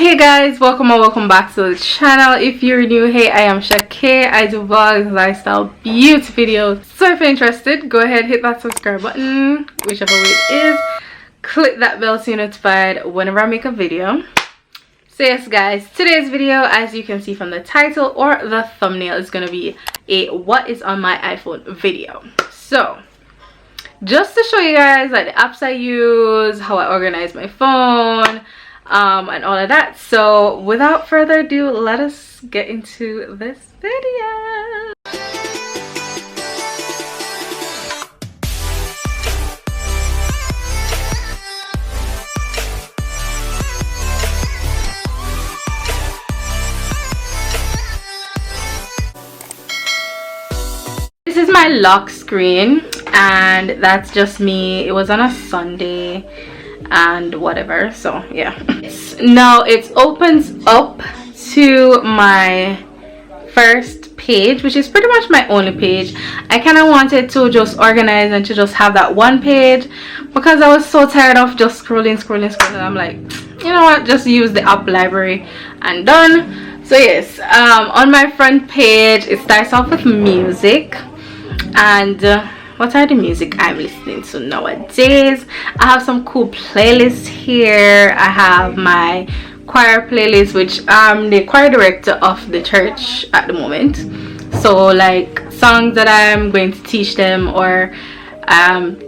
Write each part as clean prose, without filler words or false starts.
Hey guys, welcome or welcome back to the channel. If you're new, hey, I am Shake. I do vlogs, lifestyle, beauty videos. So if you're interested, go ahead, hit that subscribe button, whichever way it is. Click that bell so you're notified whenever I make a video. So yes guys, today's video, as you can see from the title or the thumbnail, is going to be a what is on my iPhone video. So just to show you guys like the apps I use, how I organize my phone, and all of that. So without further ado, let us get into this video. This is my lock screen, and that's just me. It was on a Sunday and whatever, so yeah. Now it opens up to my first page, which is pretty much my only page. I kind of wanted to just organize and to just have that one page because I was so tired of just scrolling. I'm like, you know what, just use the app library and done. So yes, on my front page it starts off with music, and what are the music I'm listening to nowadays? I have some cool playlists here. I have my choir playlist, which I'm the choir director of the church at the moment. So like songs that I'm going to teach them, or I'm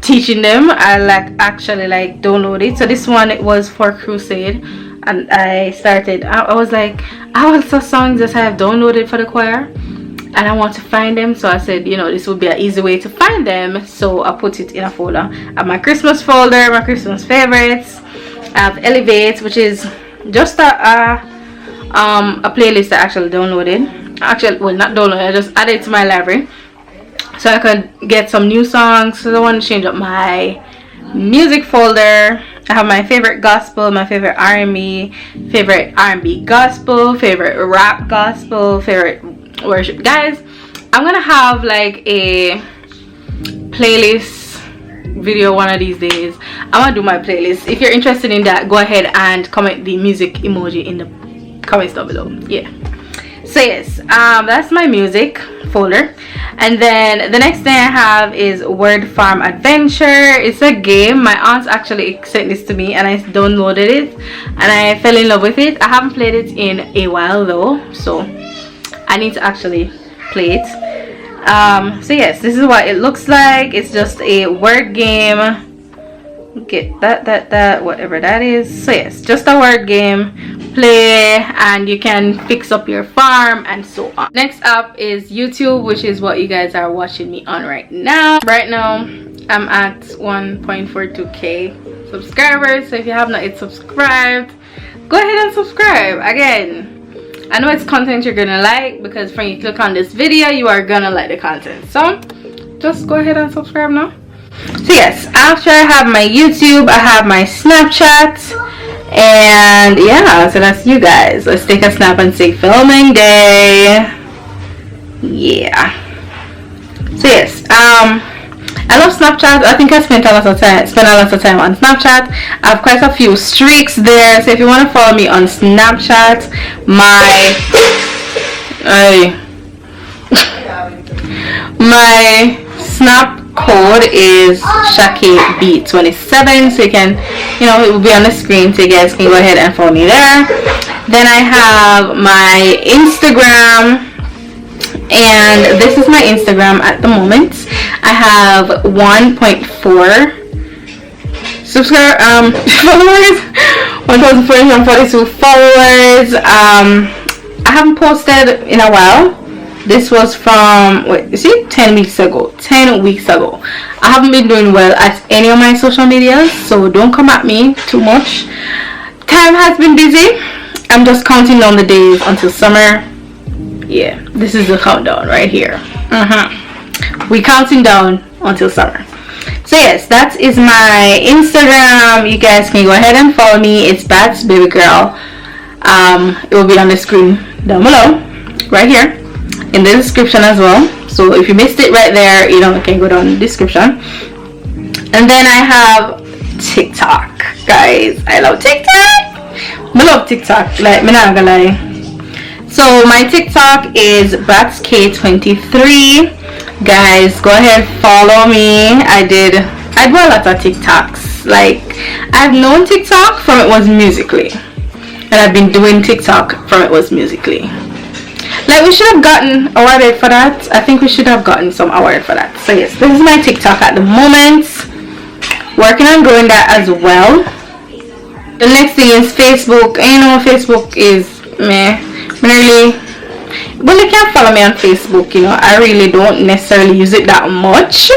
teaching them, I actually download it. So this one, it was for Crusade, and I started, I was like, I have some songs that I have downloaded for the choir and I want to find them, so I said, you know, this would be an easy way to find them. So I put it in a folder. I have my Christmas folder, my Christmas favorites. I have Elevate, which is just a playlist I actually downloaded. Actually, well, not downloaded, I just added it to my library so I could get some new songs. So I want to change up my music folder. I have my favorite gospel, my favorite R&B, favorite R&B gospel, favorite rap gospel, favorite worship. Guys, I'm gonna have like a playlist video one of these days. I'm gonna do my playlist. If you're interested in that, go ahead and comment the music emoji in the comments down below. Yeah, so yes, that's my music folder. And then the next thing I have is Word Farm Adventure. It's a game. My aunt actually sent this to me and I downloaded it and I fell in love with it. I haven't played it in a while though, so I need to actually play it. So yes, this is what it looks like. It's just a word game. Get that whatever that is. So yes, just a word game. Play and you can fix up your farm and so on. Next up is YouTube, which is what you guys are watching me on right now. Right now I'm at 1.42k subscribers, so if you have not yet subscribed, go ahead and subscribe. Again, I know it's content you're gonna like, because when you click on this video you are gonna like the content, so just go ahead and subscribe now. So yes, after I have my YouTube, I have my Snapchat, and yeah, so that's you guys. Let's take a snap and say filming day. Yeah, so yes, I love Snapchat. I think I spent a lot of time on Snapchat. I have quite a few streaks there, so if you want to follow me on Snapchat, my snap code is ShakeB27, so you can, you know, it will be on the screen, so you guys can go ahead and follow me there. Then I have my Instagram, and this is my Instagram at the moment. I have 1.4 followers, 1,442 followers. I haven't posted in a while. This was from, wait, you see, 10 weeks ago. I haven't been doing well at any of my social medias, so don't come at me too much. Time has been busy. I'm just counting down the days until summer. Yeah, this is the countdown right here. We counting down until summer. So yes, that is my Instagram. You guys can go ahead and follow me. It's bratzbabygirl. It will be on the screen down below, right here in the description as well. So if you missed it right there, you know, you can go down in the description. And then I have TikTok, guys. I love TikTok. I about TikTok, like me not gonna lie. So my TikTok is bratzk23. Guys, go ahead, follow me. I do a lot of TikToks. Like, I've known TikTok from it was Musically, and I've been doing TikTok from it was Musically. Like, we should have gotten awarded for that. I think we should have gotten some award for that. So yes, this is my TikTok at the moment. Working on growing that as well. The next thing is Facebook. And you know, Facebook is meh. Really, well, you can follow me on Facebook. You know, I really don't necessarily use it that much.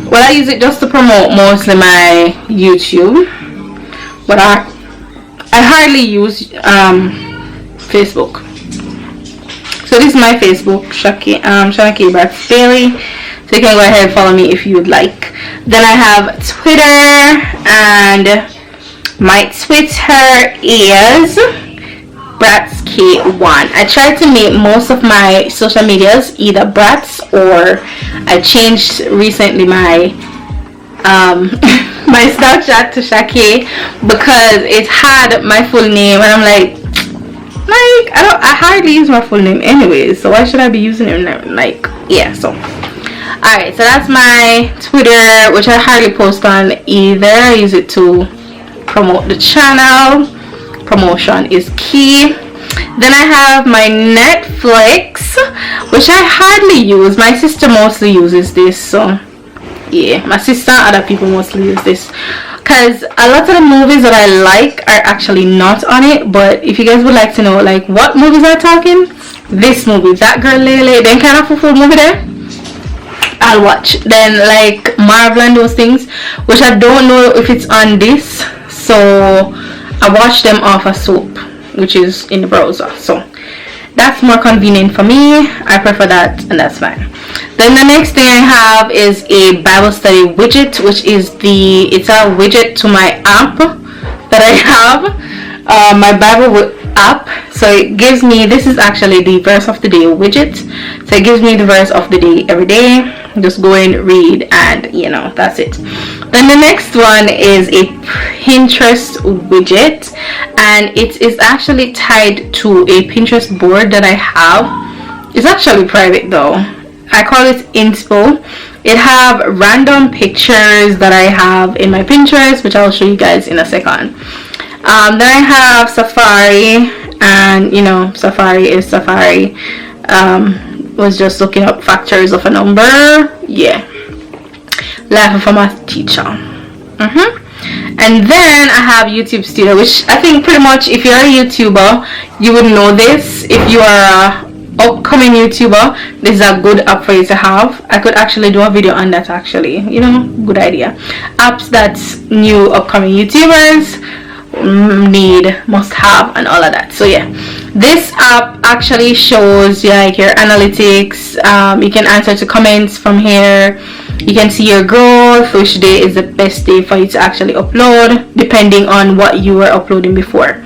Well, I use it just to promote mostly my YouTube, but I hardly use Facebook. So this is my Facebook, Shanaki Bratz Bailey. So you can go ahead and follow me if you would like. Then I have Twitter, and my Twitter is bratzk1. I try to make most of my social medias either Bratz, or I changed recently my my Snapchat to Shaki because it had my full name, and I'm like I hardly use my full name anyways, so why should I be using it? Like, yeah. So alright, so that's my Twitter, which I hardly post on either. I use it to promote the channel. Promotion is key. Then I have my Netflix, which I hardly use. My sister mostly uses this, so yeah, my sister and other people mostly use this because a lot of the movies that I like are actually not on it. But if you guys would like to know like what movies are talking, this movie, That Girl Lele, then kind of a full movie there, I'll watch. Then like Marvel and those things, which I don't know if it's on this, so I watch them off a soap, which is in the browser. So that's more convenient for me. I prefer that, and that's fine. Then the next thing I have is a Bible study widget, which is it's a widget to my app that I have, my Bible app. So it gives me, this is actually the verse of the day widget. So it gives me the verse of the day every day. Just go in, read, and you know, that's it. Then the next one is a Pinterest widget, and it is actually tied to a Pinterest board that I have. It's actually private though. I call it Inspo. It have random pictures that I have in my Pinterest, which I'll show you guys in a second. Then I have Safari, and you know, Safari is Safari. Was just looking up factors of a number. Yeah, life of a math teacher. And then I have YouTube Studio, which I think pretty much if you're a YouTuber, you would know this. If you are a upcoming YouTuber, this is a good app for you to have. I could actually do a video on that actually. You know, good idea. Apps that new upcoming YouTubers must have and all of that. So yeah, this app actually shows you like your analytics. You can answer to comments from here. You can see your growth, which day is the best day for you to actually upload depending on what you were uploading before.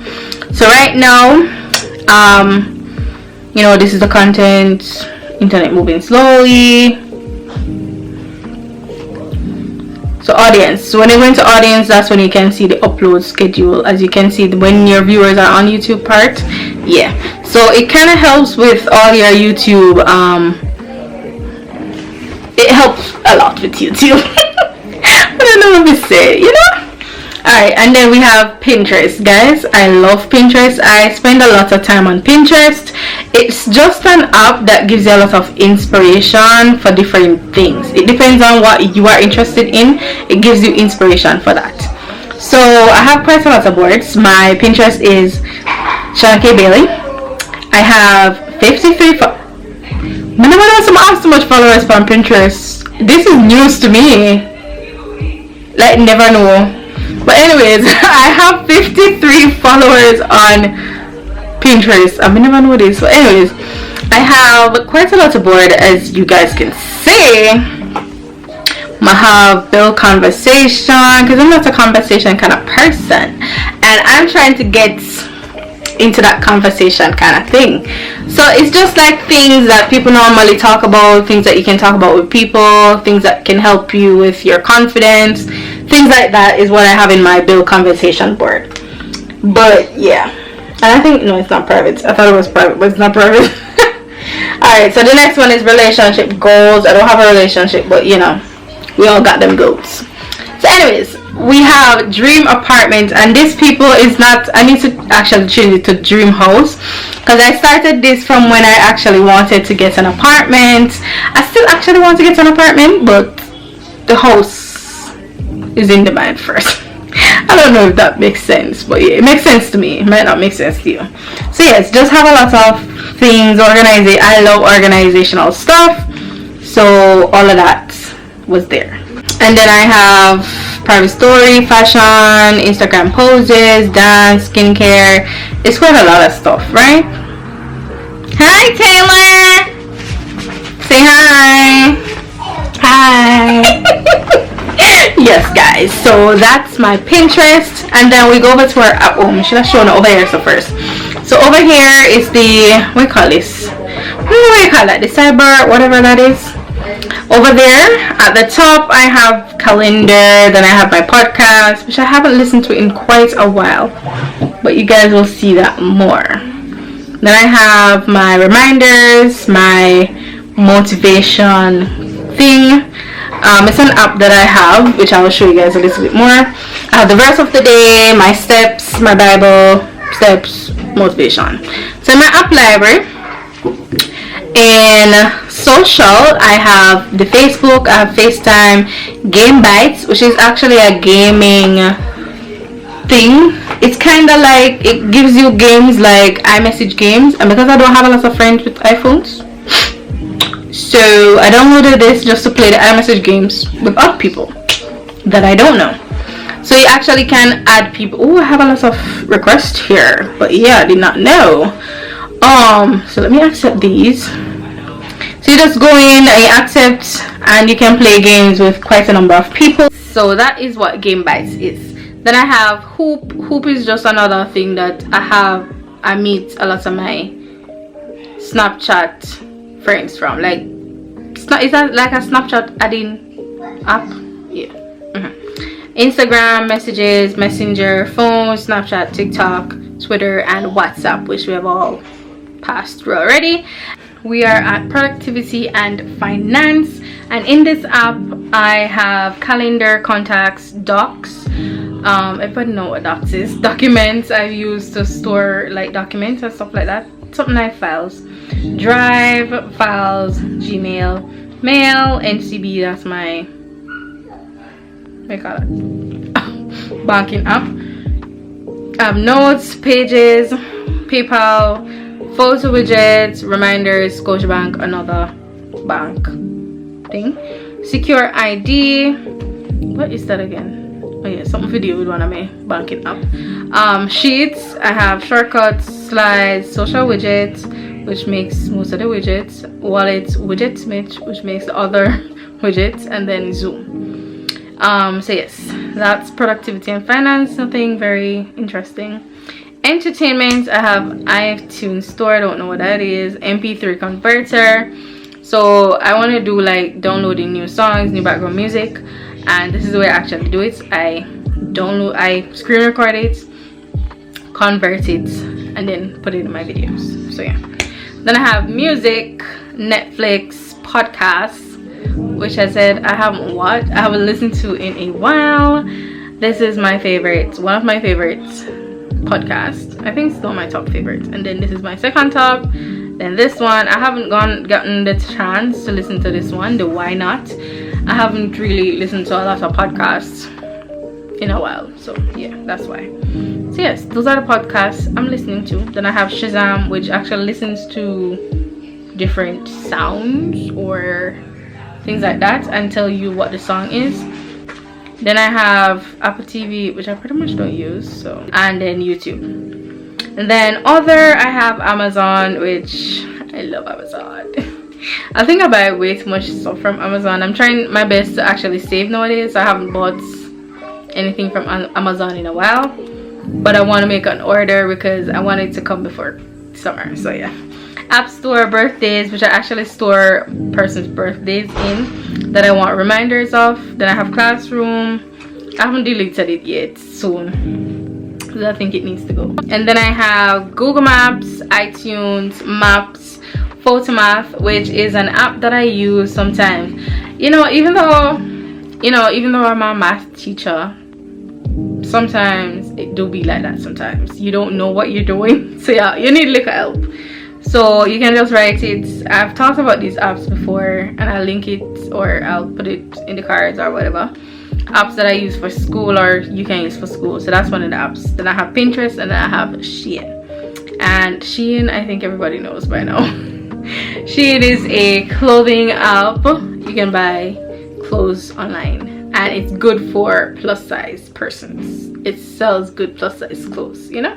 So right now, you know, this is the content. Internet moving slowly. So audience, so when you go into audience, that's when you can see the upload schedule. As you can see, when your viewers are on YouTube part, yeah, so it kind of helps with all your YouTube. It helps a lot with YouTube. I don't know what to say, you know. Alright, and then we have Pinterest, guys. I love Pinterest. I spend a lot of time on Pinterest. It's just an app that gives you a lot of inspiration for different things. It depends on what you are interested in. It gives you inspiration for that. So I have quite a lot of boards. My Pinterest is Shanaki Bailey. I have 53 I don't have so much followers from Pinterest. This is news to me. Like, never know. But anyways, I have 53 followers on Pinterest. I never know this. So anyways, I have quite a lot of board, as you guys can see. I have build conversation because I'm not a conversation kind of person, and I'm trying to get into that conversation kind of thing. So it's just like things that people normally talk about, things that you can talk about with people, things that can help you with your confidence, things like that is what I have in my build conversation board. But yeah, and I think no, it's not private. I thought it was private, but it's not private. Alright, so the next one is relationship goals. I don't have a relationship, but you know, we all got them goals. So anyways, we have dream apartment, and this people is not, I need to actually change it to dream house, because I started this from when I actually wanted to get an apartment. I still actually want to get an apartment, but the house is in demand first. I don't know if that makes sense, but yeah, it makes sense to me. It might not make sense to you. So yes, just have a lot of things organized. I love organizational stuff, so all of that was there. And then I have private story, fashion, Instagram poses, dance, skincare. It's quite a lot of stuff, right? Hi Taylor! Say hi! Hi! Yes guys, so that's my Pinterest, and then we go over to our oh, should have shown it over here. So first, so over here is the, what do you call this? What do you call that? The cyber, whatever that is. Over there at the top I have calendar, then I have my podcast, which I haven't listened to in quite a while, but you guys will see that more. Then I have my reminders, my motivation thing. It's an app that I have, which I will show you guys a little bit more. I have the verse of the day, my steps, my Bible, steps, motivation. So in my app library, in social, I have the Facebook, I have FaceTime, Game Bites, which is actually a gaming thing. It's kind of like, it gives you games like iMessage games, and because I don't have a lot of friends with iPhones, so I downloaded this just to play the iMessage games with other people that I don't know. So you actually can add people. Oh, I have a lot of requests here, but yeah, I did not know. So let me accept these. So you just go in and you accept, and you can play games with quite a number of people. So that is what Game Bites is. Then I have Hoop. Hoop is just another thing that I meet a lot of my Snapchat friends from. Like, is that like a Snapchat adding app? Yeah. Instagram, messages, Messenger, phone, Snapchat, TikTok, Twitter, and WhatsApp, which we have all passed through already. We are at productivity and finance, and in this app I have calendar, contacts, docs. Everybody know what docs is. Documents I've used to store like documents and stuff like that. Something like files. Drive, files, Gmail, mail, NCB, that's my, what do you call it? Banking app. I have notes, pages, PayPal, photo widgets, reminders, Scotiabank, another bank thing. Secure ID. What is that again? Oh yeah, something video with one of my banking app. Sheets. I have shortcuts, slides, social widgets, which makes most of the widgets. Wallets, widgetsmith, which makes the other widgets, and then Zoom. So yes, that's productivity and finance. Nothing very interesting. Entertainment, I have iTunes Store, I don't know what that is. MP3 converter. So I want to do like downloading new songs, new background music, and this is the way I actually do it. I screen record it, convert it, and then put it in my videos. So yeah. Then I have music, Netflix, podcasts, which I said I haven't listened to in a while. This is my favorite, one of my favorites podcasts. I think it's still my top favorite. And then this is my second top. Then this one, I haven't gotten the chance to listen to this one, the Why Not. I haven't really listened to a lot of podcasts in a while, so yeah, that's why. So yes, those are the podcasts I'm listening to. Then I have Shazam, which actually listens to different sounds or things like that and tell you what the song is. Then I have Apple TV, which I pretty much don't use, so, and then YouTube. And then other, I have Amazon, which I love Amazon. I think I buy way too much stuff from Amazon. I'm trying my best to actually save nowadays. I haven't bought anything from Amazon in a while, but I want to make an order because I want it to come before summer. So yeah. App Store, birthdays, which I actually store person's birthdays in that I want reminders of. Then I have Classroom. I haven't deleted it yet, soon. I think it needs to go. And then I have Google Maps, iTunes, Maps, Photomath, which is an app that I use sometimes. You know, even though I'm a math teacher, sometimes it do be like that. Sometimes you don't know what you're doing, so yeah, you need a little help. So you can just write it. I've talked about these apps before, and I'll link it or I'll put it in the cards or whatever. Apps that I use for school or you can use for school. So that's one of the apps. Then I have Pinterest, and then I have Shein. And Shein, I think everybody knows by now. Shein is a clothing app. You can buy clothes online, and it's good for plus size persons. It sells good plus size clothes, you know?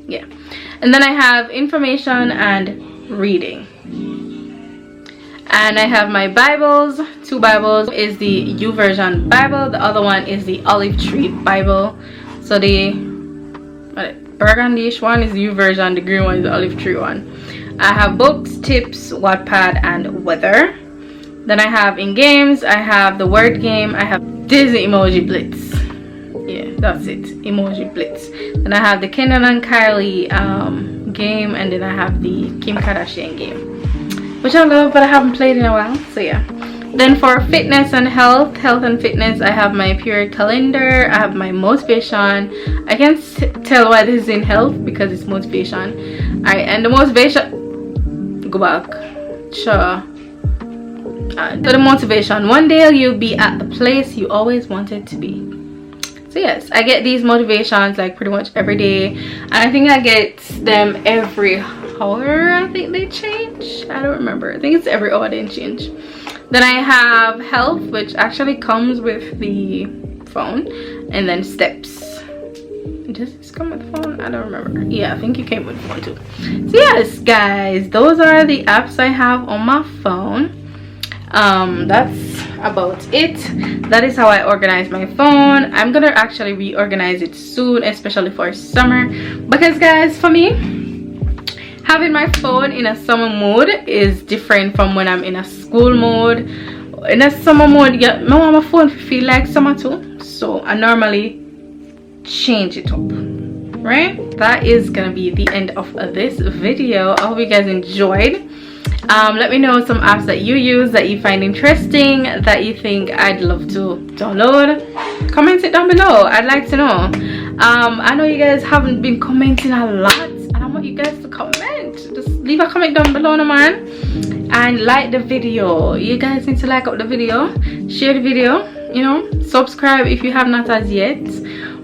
Yeah. And then I have information and reading. And I have my Bibles. 2 Bibles. Is the YouVersion Bible. The other one is the Olive Tree Bible. So the burgundy-ish one is the YouVersion. The green one is the Olive Tree one. I have books, tips, Wattpad, and weather. Then I have in games, I have the word game. I have Disney Emoji Blitz. Yeah, that's it. Emoji Blitz. Then I have the Kendall and Kylie game, and then I have the Kim Kardashian game, which I love, but I haven't played in a while. So yeah. Then for fitness and health and fitness, I have my period calendar. I have my motivation. I can't tell why this is in health because it's motivation. Alright, and the motivation. Go back. Sure. So the motivation. One day you'll be at the place you always wanted to be. So yes, I get these motivations like pretty much every day, and I think I get them every hour. I think they change. I don't remember. I think it's every hour they change. Then I have health, which actually comes with the phone, and then steps. Does this come with the phone? I don't remember. Yeah, I think it came with the phone too. So yes, guys, those are the apps I have on my phone. That's about it. That is how I organize my phone. I'm gonna actually reorganize it soon, especially for summer, because guys, for me, having my phone in a summer mode is different from when I'm in a school mode. In a summer mode, yeah, I want my phone to feel like summer too, so I normally change it up. Right, that is gonna be the end of this video. I hope you guys enjoyed. Let me know some apps that you use that you find interesting, that you think I'd love to download. Comment it down below. I'd like to know. I know you guys haven't been commenting a lot, and I want you guys to comment. Just leave a comment down below, no man, and like the video. You guys need to like up the video, share the video, you know, subscribe if you have not as yet,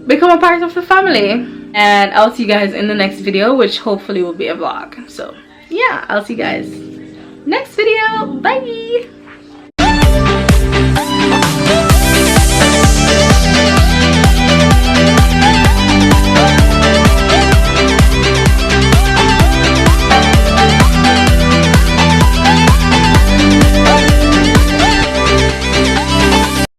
become a part of the family, and I'll see you guys in the next video, which hopefully will be a vlog. So yeah, I'll see you guys next video.